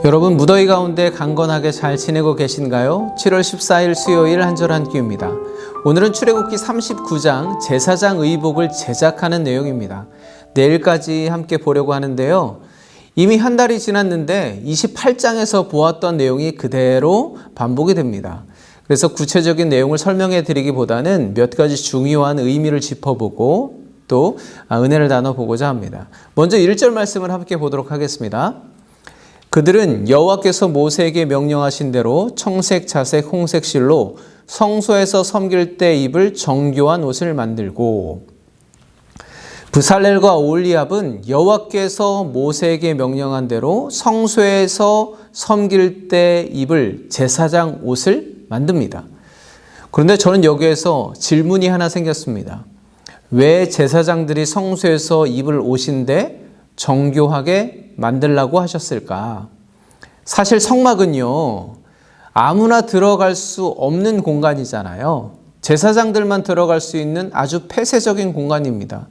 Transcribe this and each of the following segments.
여러분 무더위 가운데 강건하게 잘 지내고 계신가요? 7월 14일 수요일 한절 한 끼입니다. 오늘은 출애굽기 39장 제사장 의복을 제작하는 내용입니다. 내일까지 함께 보려고 하는데요. 이미 한 달이 지났는데 28장에서 보았던 내용이 그대로 반복이 됩니다. 그래서 구체적인 내용을 설명해 드리기보다는 몇 가지 중요한 의미를 짚어보고 또 은혜를 나눠보고자 합니다. 먼저 1절 말씀을 함께 보도록 하겠습니다. 그들은 여호와께서 모세에게 명령하신 대로 청색, 자색, 홍색 실로 성소에서 섬길 때 입을 정교한 옷을 만들고, 브살렐과 올리압은 여호와께서 모세에게 명령한 대로 성소에서 섬길 때 입을 제사장 옷을 만듭니다. 그런데 저는 여기에서 질문이 하나 생겼습니다. 왜 제사장들이 성소에서 입을 옷인데 정교하게 만들라고 하셨을까? 사실 성막은요, 아무나 들어갈 수 없는 공간이잖아요. 제사장들만 들어갈 수 있는 아주 폐쇄적인 공간입니다.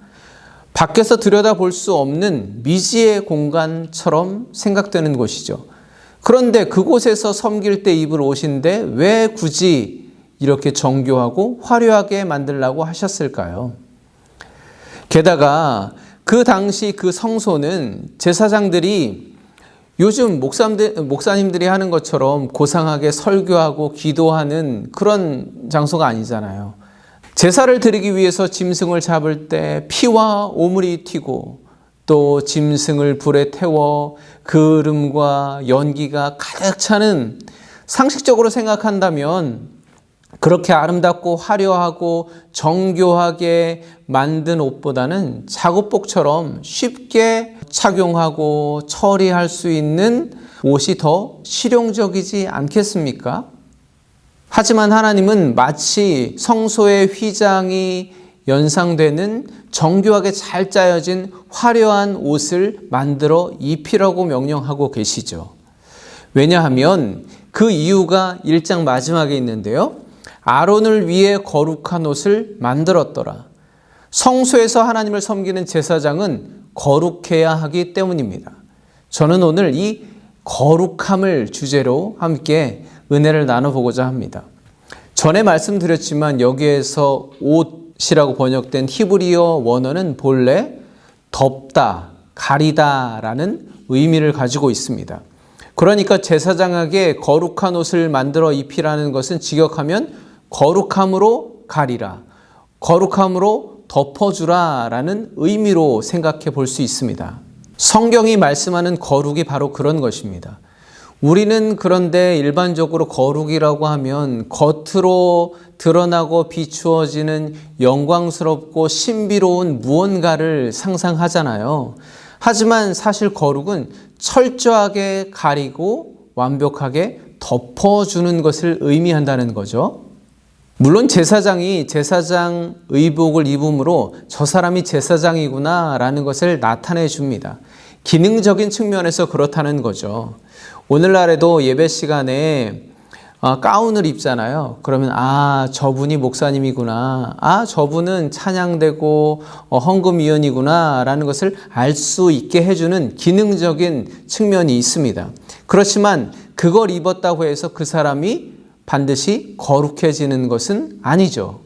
밖에서 들여다볼 수 없는 미지의 공간처럼 생각되는 곳이죠. 그런데 그곳에서 섬길 때 입을 옷인데 왜 굳이 이렇게 정교하고 화려하게 만들라고 하셨을까요? 게다가 그 당시 그 성소는 제사장들이 요즘 목사님들이 하는 것처럼 고상하게 설교하고 기도하는 그런 장소가 아니잖아요. 제사를 드리기 위해서 짐승을 잡을 때 피와 오물이 튀고 또 짐승을 불에 태워 그름과 연기가 가득 차는, 상식적으로 생각한다면 그렇게 아름답고 화려하고 정교하게 만든 옷보다는 작업복처럼 쉽게 착용하고 처리할 수 있는 옷이 더 실용적이지 않겠습니까? 하지만 하나님은 마치 성소의 휘장이 연상되는 정교하게 잘 짜여진 화려한 옷을 만들어 입히라고 명령하고 계시죠. 왜냐하면 그 이유가 1장 마지막에 있는데요. 아론을 위해 거룩한 옷을 만들었더라. 성소에서 하나님을 섬기는 제사장은 거룩해야 하기 때문입니다. 저는 오늘 이 거룩함을 주제로 함께 은혜를 나눠보고자 합니다. 전에 말씀드렸지만 여기에서 옷이라고 번역된 히브리어 원어는 본래 덮다, 가리다 라는 의미를 가지고 있습니다. 그러니까 제사장에게 거룩한 옷을 만들어 입히라는 것은 직역하면 거룩함으로 가리라, 거룩함으로 덮어주라 라는 의미로 생각해 볼 수 있습니다. 성경이 말씀하는 거룩이 바로 그런 것입니다. 우리는 그런데 일반적으로 거룩이라고 하면 겉으로 드러나고 비추어지는 영광스럽고 신비로운 무언가를 상상하잖아요. 하지만 사실 거룩은 철저하게 가리고 완벽하게 덮어주는 것을 의미한다는 거죠. 물론 제사장이 제사장 의복을 입음으로 저 사람이 제사장이구나 라는 것을 나타내 줍니다. 기능적인 측면에서 그렇다는 거죠. 오늘날에도 예배 시간에 가운을 입잖아요. 그러면 저분이 목사님이구나, 저분은 찬양되고 헌금위원이구나 라는 것을 알 수 있게 해주는 기능적인 측면이 있습니다. 그렇지만 그걸 입었다고 해서 그 사람이 반드시 거룩해지는 것은 아니죠.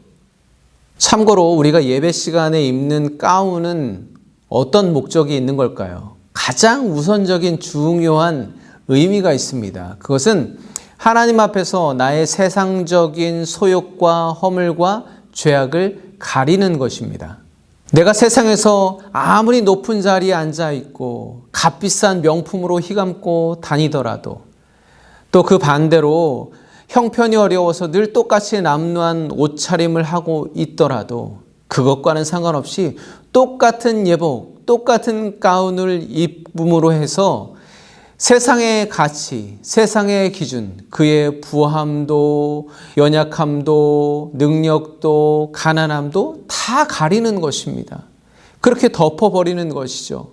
참고로 우리가 예배 시간에 입는 가운은 어떤 목적이 있는 걸까요? 가장 우선적인 중요한 의미가 있습니다. 그것은 하나님 앞에서 나의 세상적인 소욕과 허물과 죄악을 가리는 것입니다. 내가 세상에서 아무리 높은 자리에 앉아 있고 값비싼 명품으로 휘감고 다니더라도, 또 그 반대로 형편이 어려워서 늘 똑같이 남루한 옷차림을 하고 있더라도 그것과는 상관없이 똑같은 예복, 똑같은 가운을 입음으로 해서 세상의 가치, 세상의 기준, 그의 부함도, 연약함도, 능력도, 가난함도 다 가리는 것입니다. 그렇게 덮어버리는 것이죠.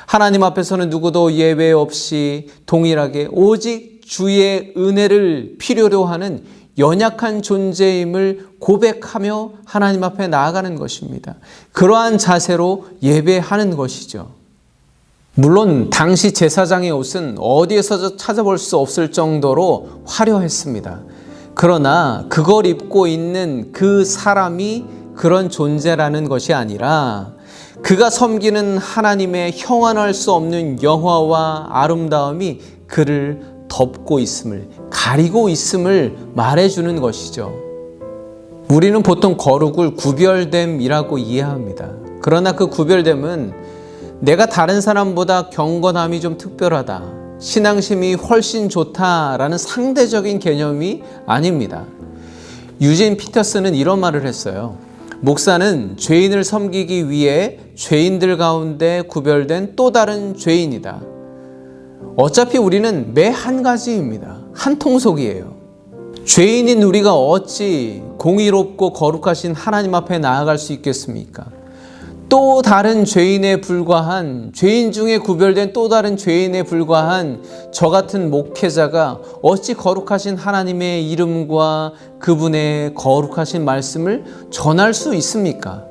하나님 앞에서는 누구도 예외 없이 동일하게 오직 주의 은혜를 필요로 하는 연약한 존재임을 고백하며 하나님 앞에 나아가는 것입니다. 그러한 자세로 예배하는 것이죠. 물론 당시 제사장의 옷은 어디에서 찾아볼 수 없을 정도로 화려했습니다. 그러나 그걸 입고 있는 그 사람이 그런 존재라는 것이 아니라 그가 섬기는 하나님의 형언할 수 없는 영화와 아름다움이 그를 덮고 있음을, 가리고 있음을 말해주는 것이죠. 우리는 보통 거룩을 구별됨이라고 이해합니다. 그러나 그 구별됨은 내가 다른 사람보다 경건함이 좀 특별하다, 신앙심이 훨씬 좋다라는 상대적인 개념이 아닙니다. 유진 피터스는 이런 말을 했어요. 목사는 죄인을 섬기기 위해 죄인들 가운데 구별된 또 다른 죄인이다. 어차피 우리는 매 한 가지입니다. 한 통속이에요. 죄인인 우리가 어찌 공의롭고 거룩하신 하나님 앞에 나아갈 수 있겠습니까? 또 다른 죄인에 불과한, 죄인 중에 구별된 또 다른 죄인에 불과한 저 같은 목회자가 어찌 거룩하신 하나님의 이름과 그분의 거룩하신 말씀을 전할 수 있습니까?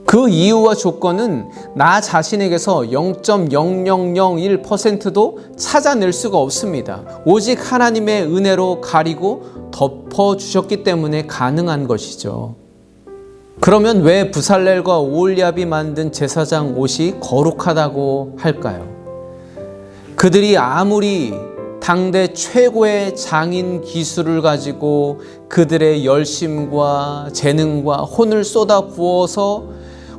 그 이유와 조건은 나 자신에게서 0.0001%도 찾아낼 수가 없습니다. 오직 하나님의 은혜로 가리고 덮어주셨기 때문에 가능한 것이죠. 그러면 왜 부살렐과 오홀리압이 만든 제사장 옷이 거룩하다고 할까요? 그들이 아무리 당대 최고의 장인 기술을 가지고 그들의 열심과 재능과 혼을 쏟아 부어서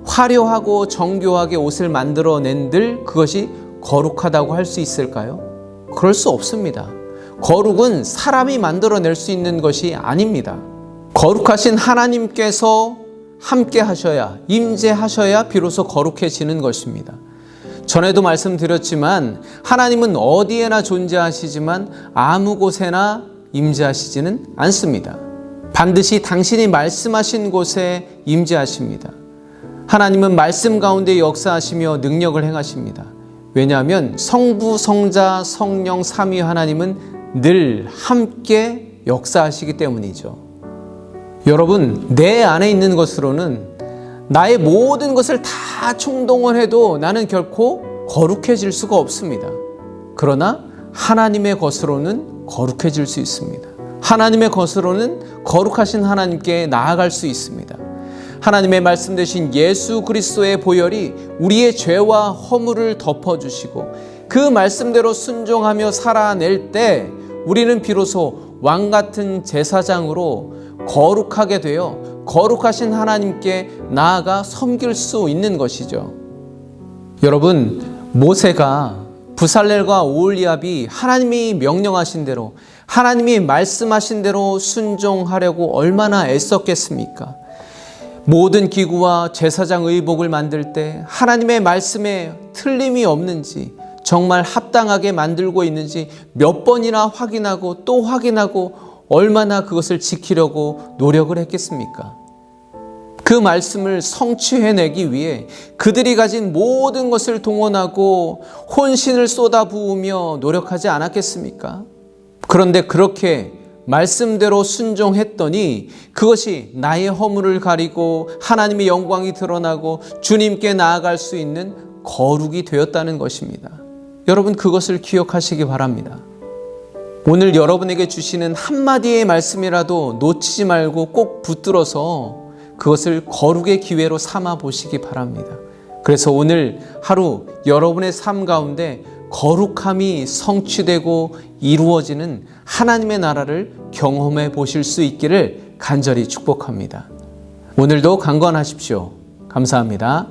화려하고 정교하게 옷을 만들어낸들 그것이 거룩하다고 할 수 있을까요? 그럴 수 없습니다. 거룩은 사람이 만들어낼 수 있는 것이 아닙니다. 거룩하신 하나님께서 함께 하셔야, 임재하셔야 비로소 거룩해지는 것입니다. 전에도 말씀드렸지만 하나님은 어디에나 존재하시지만 아무 곳에나 임재하시지는 않습니다. 반드시 당신이 말씀하신 곳에 임재하십니다. 하나님은 말씀 가운데 역사하시며 능력을 행하십니다. 왜냐하면 성부, 성자, 성령 삼위 하나님은 늘 함께 역사하시기 때문이죠. 여러분, 내 안에 있는 것으로는 나의 모든 것을 다 총동원해도 나는 결코 거룩해질 수가 없습니다. 그러나 하나님의 것으로는 거룩해질 수 있습니다. 하나님의 것으로는 거룩하신 하나님께 나아갈 수 있습니다. 하나님의 말씀 되신 예수 그리스도의 보혈이 우리의 죄와 허물을 덮어주시고 그 말씀대로 순종하며 살아낼 때 우리는 비로소 왕같은 제사장으로 거룩하게 되어 거룩하신 하나님께 나아가 섬길 수 있는 것이죠. 여러분, 모세가 부살렐과 오홀리압이 하나님이 명령하신 대로, 하나님이 말씀하신 대로 순종하려고 얼마나 애썼겠습니까? 모든 기구와 제사장 의복을 만들 때 하나님의 말씀에 틀림이 없는지, 정말 합당하게 만들고 있는지 몇 번이나 확인하고 또 확인하고 얼마나 그것을 지키려고 노력을 했겠습니까? 그 말씀을 성취해내기 위해 그들이 가진 모든 것을 동원하고 혼신을 쏟아부으며 노력하지 않았겠습니까? 그런데 그렇게 말씀대로 순종했더니 그것이 나의 허물을 가리고 하나님의 영광이 드러나고 주님께 나아갈 수 있는 거룩이 되었다는 것입니다. 여러분, 그것을 기억하시기 바랍니다. 오늘 여러분에게 주시는 한마디의 말씀이라도 놓치지 말고 꼭 붙들어서 그것을 거룩의 기회로 삼아 보시기 바랍니다. 그래서 오늘 하루 여러분의 삶 가운데 거룩함이 성취되고 이루어지는 하나님의 나라를 경험해 보실 수 있기를 간절히 축복합니다. 오늘도 강건하십시오. 감사합니다.